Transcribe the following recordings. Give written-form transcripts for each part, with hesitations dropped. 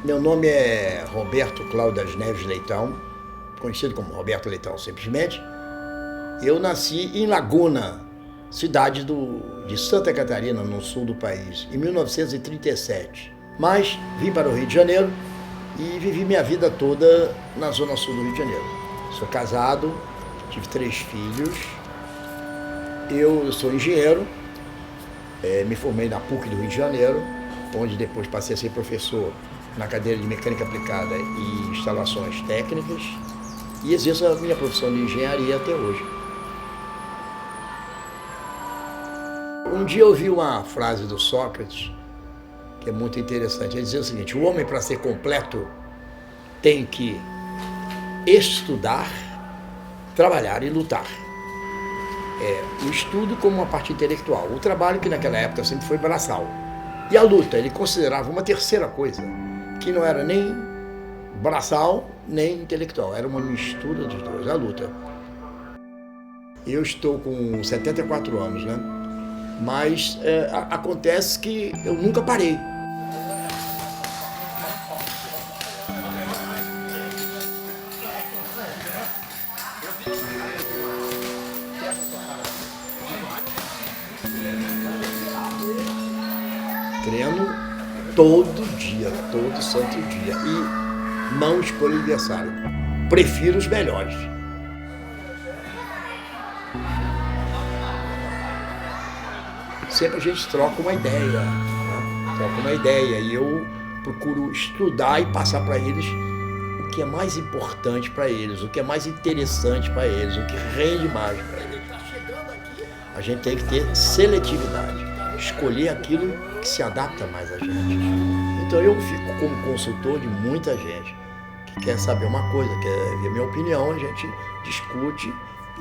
Meu nome é Roberto Cláudio das Neves Leitão, conhecido como Roberto Leitão simplesmente. Eu nasci em Laguna, cidade de Santa Catarina, no sul do país, em 1937. Mas vim para o Rio de Janeiro e vivi minha vida toda na zona sul do Rio de Janeiro. Sou casado, tive 3 filhos. Eu sou engenheiro, me formei na PUC do Rio de Janeiro, onde depois passei a ser professor na cadeira de Mecânica Aplicada e Instalações Técnicas, e exerço a minha profissão de engenharia até hoje. Um dia eu ouvi uma frase do Sócrates, que é muito interessante. Ele dizia o seguinte: o homem, para ser completo, tem que estudar, trabalhar e lutar. O estudo como uma parte intelectual, o trabalho, que naquela época sempre foi braçal, e a luta ele considerava uma terceira coisa, que não era nem braçal nem intelectual, era uma mistura dos dois, a luta. Eu estou com 74 anos, né? Mas acontece que eu nunca parei. Treino todo dia, todo santo dia, e não escolho adversário. Prefiro os melhores. Sempre a gente troca uma ideia, né? Troca uma ideia, e eu procuro estudar e passar para eles o que é mais importante para eles, o que é mais interessante para eles, o que rende mais para eles. A gente tem que ter seletividade, escolher aquilo que se adapta mais a gente. Então eu fico como consultor de muita gente que quer saber uma coisa, quer ver minha opinião, a gente discute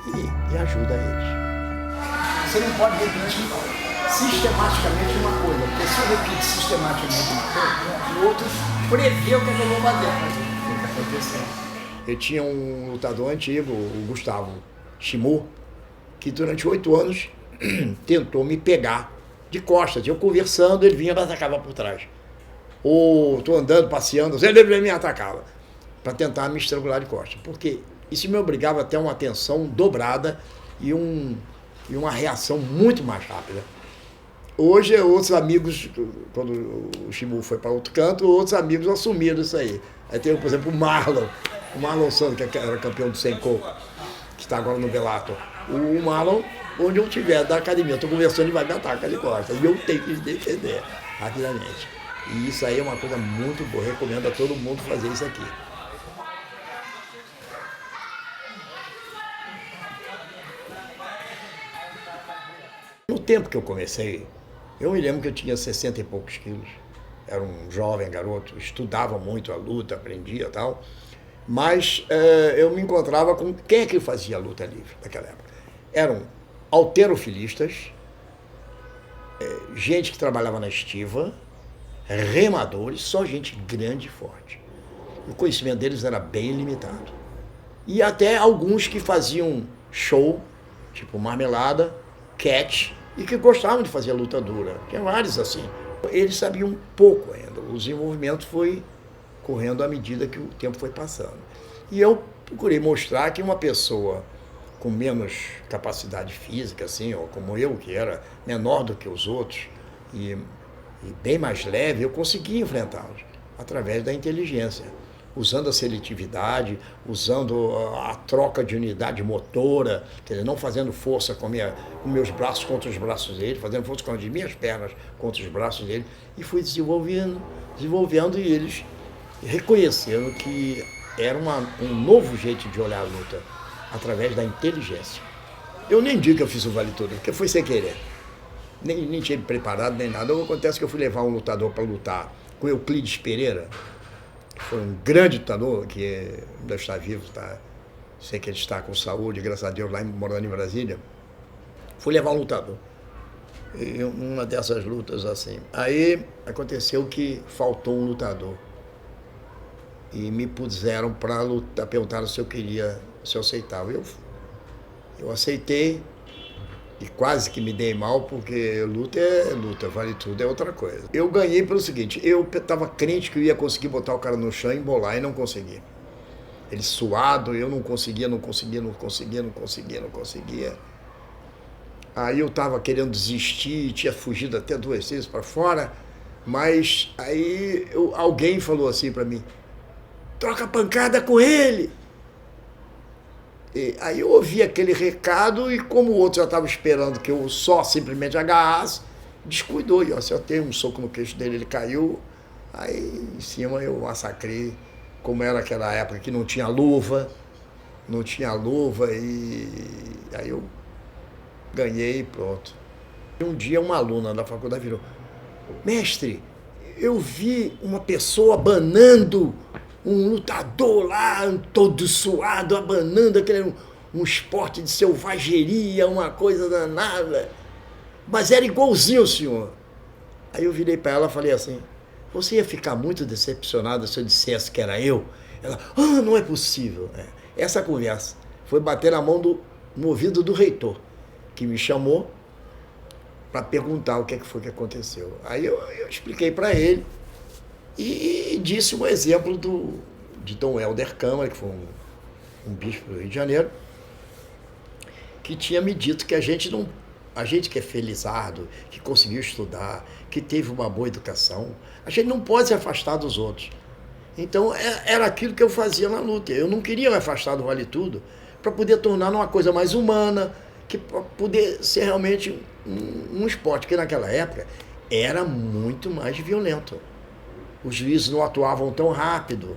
e ajuda eles. Você não pode repetir sistematicamente uma coisa, porque se eu repito sistematicamente uma coisa, o outro prevê o que eu vou fazer. Eu tinha um lutador antigo, o Gustavo Shimu, que durante 8 anos tentou me pegar de costas. Eu conversando, ele vinha e me atacava por trás. Ou estou andando, passeando, ele me atacava para tentar me estrangular de costas. Porque isso me obrigava a ter uma atenção dobrada e uma reação muito mais rápida. Hoje, outros amigos, quando o Shimu foi para outro canto, outros amigos assumiram isso aí. Aí tem, por exemplo, o Marlon Santos, que era campeão do Senko, que está agora no Bellator. O Marlon, onde eu estiver da academia, eu estou conversando e vai me atacar de costas. E eu tenho que me defender rapidamente. E isso aí é uma coisa muito boa. Eu recomendo a todo mundo fazer isso aqui. No tempo que eu comecei, eu me lembro que eu tinha 60 e poucos quilos. Era um jovem garoto, estudava muito a luta, aprendia e tal. Mas eu me encontrava com quem é que fazia a luta livre naquela época. Eram halterofilistas, gente que trabalhava na estiva, remadores, só gente grande e forte. O conhecimento deles era bem limitado. E até alguns que faziam show, tipo Marmelada, Catch, e que gostavam de fazer luta dura. Tinha vários assim. Eles sabiam pouco ainda. O desenvolvimento foi correndo à medida que o tempo foi passando. E eu procurei mostrar que uma pessoa com menos capacidade física, assim, ou como eu, que era menor do que os outros, e bem mais leve, eu conseguia enfrentá-los através da inteligência, usando a seletividade, usando a troca de unidade motora, quer dizer, não fazendo força com meus braços contra os braços dele, fazendo força com as minhas pernas contra os braços dele, e fui desenvolvendo, e eles reconheceram que era um novo jeito de olhar a luta, através da inteligência. Eu nem digo que eu fiz o vale tudo, porque foi sem querer. Nem tinha me preparado, nem nada. Acontece que eu fui levar um lutador para lutar com Euclides Pereira, que foi um grande lutador, que ainda está vivo, tá? Sei que ele está com saúde, graças a Deus, lá morando em Brasília. Fui levar um lutador. E uma dessas lutas assim. Aí aconteceu que faltou um lutador. E me puseram para lutar, perguntaram se eu aceitava. Eu aceitei, E quase que me dei mal, porque luta é luta, vale tudo é outra coisa. Eu ganhei pelo seguinte, eu estava crente que eu ia conseguir botar o cara no chão e embolar, e não consegui. Ele suado, eu não conseguia. Aí eu estava querendo desistir, tinha fugido até 2 vezes para fora, mas aí alguém falou assim para mim, troca pancada com ele. E aí eu ouvi aquele recado e como o outro já estava esperando que eu só simplesmente agarrasse, descuidou. E eu acertei um soco no queixo dele, ele caiu. Aí em cima eu massacrei, como era aquela época que não tinha luva, e aí eu ganhei e pronto. Um dia uma aluna da faculdade virou, mestre, eu vi uma pessoa abanando um lutador lá, todo suado, abanando, aquele um esporte de selvageria, uma coisa danada. Mas era igualzinho o senhor. Aí eu virei para ela e falei assim, você ia ficar muito decepcionada se eu dissesse que era eu? Ela, não é possível. Essa conversa foi bater na mão no ouvido do reitor, que me chamou para perguntar o que foi que aconteceu. Aí eu expliquei para ele, e disse um exemplo de Dom Helder Câmara, que foi um bispo do Rio de Janeiro, que tinha me dito que a gente que é felizardo, que conseguiu estudar, que teve uma boa educação, a gente não pode se afastar dos outros. Então era aquilo que eu fazia na luta. Eu não queria me afastar do Vale Tudo para poder tornar uma coisa mais humana, para poder ser realmente um esporte, que naquela época era muito mais violento. Os juízes não atuavam tão rápido,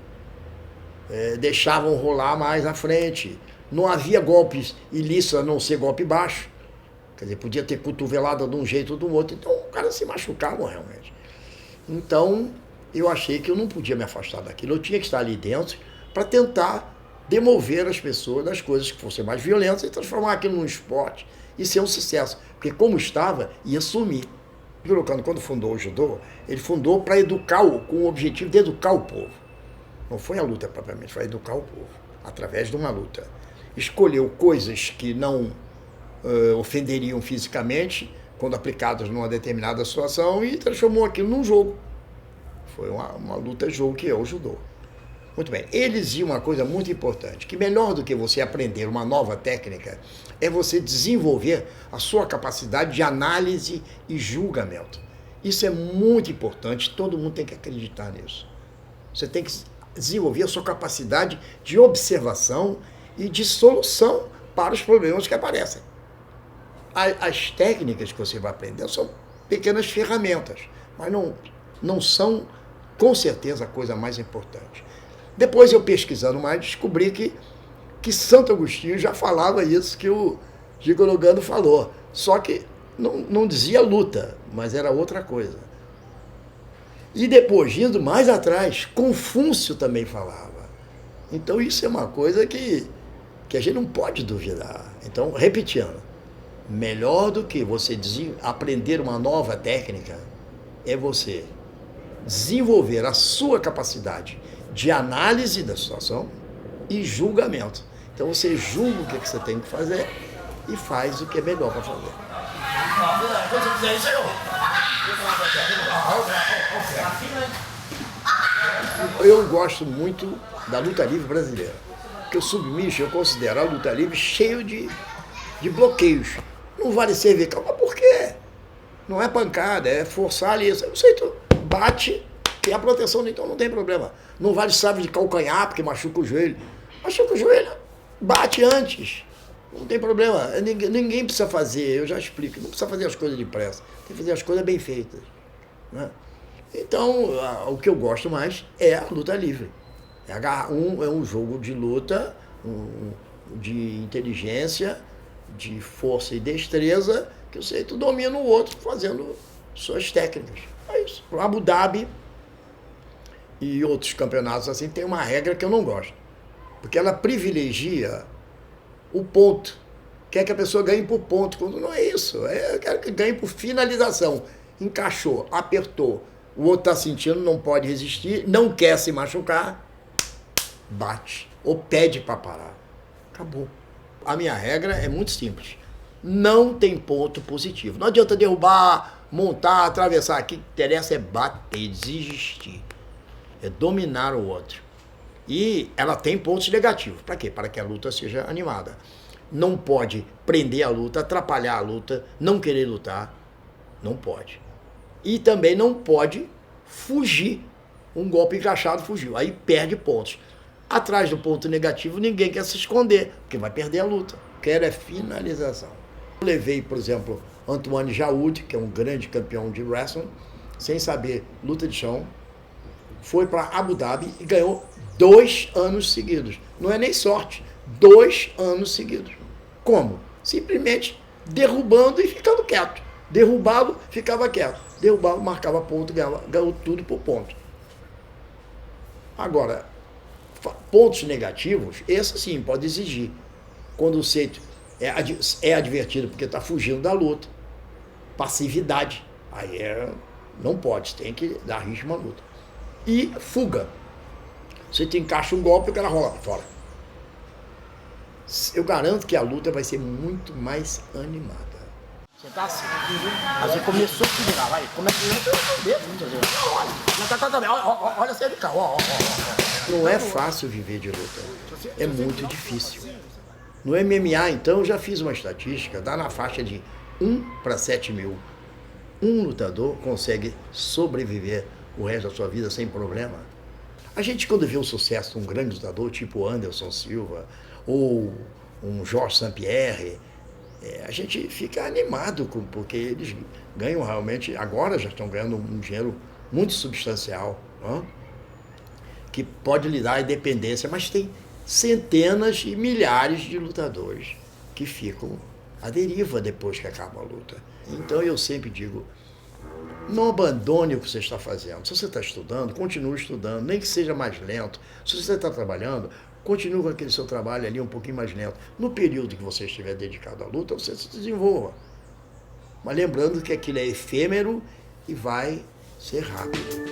deixavam rolar mais à frente. Não havia golpes ilícitos a não ser golpe baixo. Quer dizer, podia ter cotovelada de um jeito ou do outro. Então o cara se machucava realmente. Então eu achei que eu não podia me afastar daquilo. Eu tinha que estar ali dentro para tentar demover as pessoas das coisas que fossem mais violentas e transformar aquilo num esporte e ser um sucesso. Porque como estava, ia sumir. Hirokano, quando fundou o judô, ele fundou para educar, com o objetivo de educar o povo. Não foi a luta propriamente, foi educar o povo, através de uma luta. Escolheu coisas que não ofenderiam fisicamente, quando aplicadas numa determinada situação, e transformou aquilo num jogo. Foi uma luta-jogo, que é o judô. Muito bem, eles diziam uma coisa muito importante, que melhor do que você aprender uma nova técnica, é você desenvolver a sua capacidade de análise e julgamento. Isso é muito importante, todo mundo tem que acreditar nisso. Você tem que desenvolver a sua capacidade de observação e de solução para os problemas que aparecem. As técnicas que você vai aprender são pequenas ferramentas, mas não são, com certeza, a coisa mais importante. Depois, eu pesquisando mais, descobri que Santo Agostinho já falava isso que o Gigo Nogando falou. Só que não dizia luta, mas era outra coisa. E depois, indo mais atrás, Confúcio também falava. Então isso é uma coisa que a gente não pode duvidar. Então, repetindo, melhor do que você aprender uma nova técnica é você desenvolver a sua capacidade de análise da situação e julgamento. Então você julga o que você tem que fazer e faz o que é melhor para fazer. Eu gosto muito da luta livre brasileira, porque o submission eu considero a luta livre cheio de bloqueios. Não vale cervical, mas por quê? Não é pancada, é forçar ali. Eu sei, tu bate, tem a proteção, então não tem problema. Não vale chave de calcanhar, porque machuca o joelho. Machuca o joelho, bate antes. Não tem problema. Ninguém precisa fazer, eu já explico, não precisa fazer as coisas depressa. Tem que fazer as coisas bem feitas, né? Então, o que eu gosto mais é a luta livre. É um jogo de luta, de inteligência, de força e destreza, que eu sei, tu domina o outro fazendo suas técnicas. É isso. O Abu Dhabi e outros campeonatos assim tem uma regra que eu não gosto, porque ela privilegia o ponto, quer que a pessoa ganhe por ponto, quando não é isso. Eu quero que ganhe por finalização. Encaixou, apertou, o outro está sentindo, não pode resistir, não quer se machucar, bate ou pede para parar. Acabou. A minha regra é muito simples. não tem ponto positivo. Não adianta derrubar, montar, atravessar. O que interessa é bater, desistir. É dominar o outro. E ela tem pontos negativos. Para quê? Para que a luta seja animada. Não pode prender a luta, atrapalhar a luta, não querer lutar. Não pode. E também não pode fugir. Um golpe encaixado fugiu. Aí perde pontos. Atrás do ponto negativo, ninguém quer se esconder, porque vai perder a luta. Quero é finalização. Eu levei, por exemplo, Antoine Jaoud, que é um grande campeão de wrestling, sem saber luta de chão, foi para Abu Dhabi e ganhou 2 anos seguidos. Não é nem sorte, 2 anos seguidos. Como? Simplesmente derrubando e ficando quieto. Derrubava, ficava quieto. Derrubava, marcava ponto, ganhou tudo por ponto. Agora, pontos negativos, esse sim, pode exigir. Quando o sujeito é advertido porque está fugindo da luta, passividade, aí não pode, tem que dar ritmo à luta. E fuga. Você te encaixa um golpe e o cara rola para fora. Eu garanto que a luta vai ser muito mais animada. Você tá assim, aí você começou a se virar, vai. Olha, você de cá, ó. Não é fácil viver de luta. É muito difícil. No MMA, então, eu já fiz uma estatística, dá na faixa de 1 para 7 mil. Um lutador consegue sobreviver o resto da sua vida sem problema. A gente, quando vê o sucesso de um grande lutador, tipo Anderson Silva, ou um Georges St-Pierre, a gente fica animado, porque eles ganham realmente, agora já estão ganhando um dinheiro muito substancial, não? Que pode lhe dar a independência, mas tem centenas e milhares de lutadores que ficam à deriva depois que acaba a luta. Então eu sempre digo, não abandone o que você está fazendo. Se você está estudando, continue estudando, nem que seja mais lento. Se você está trabalhando, continue com aquele seu trabalho ali um pouquinho mais lento. No período que você estiver dedicado à luta, você se desenvolva. Mas lembrando que aquilo é efêmero e vai ser rápido.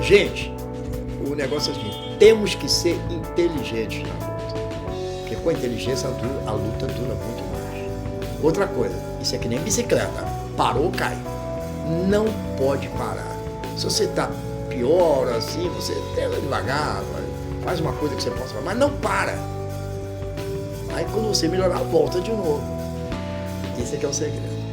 Gente, o negócio é assim, temos que ser inteligentes na luta. Porque com a inteligência a luta dura muito mais. Outra coisa, isso é que nem bicicleta. Parou, cai. Não pode parar. Se você está pior assim, você tenta devagar, faz uma coisa que você possa fazer, mas não para. Aí quando você melhorar, volta de novo. Esse é que é o segredo.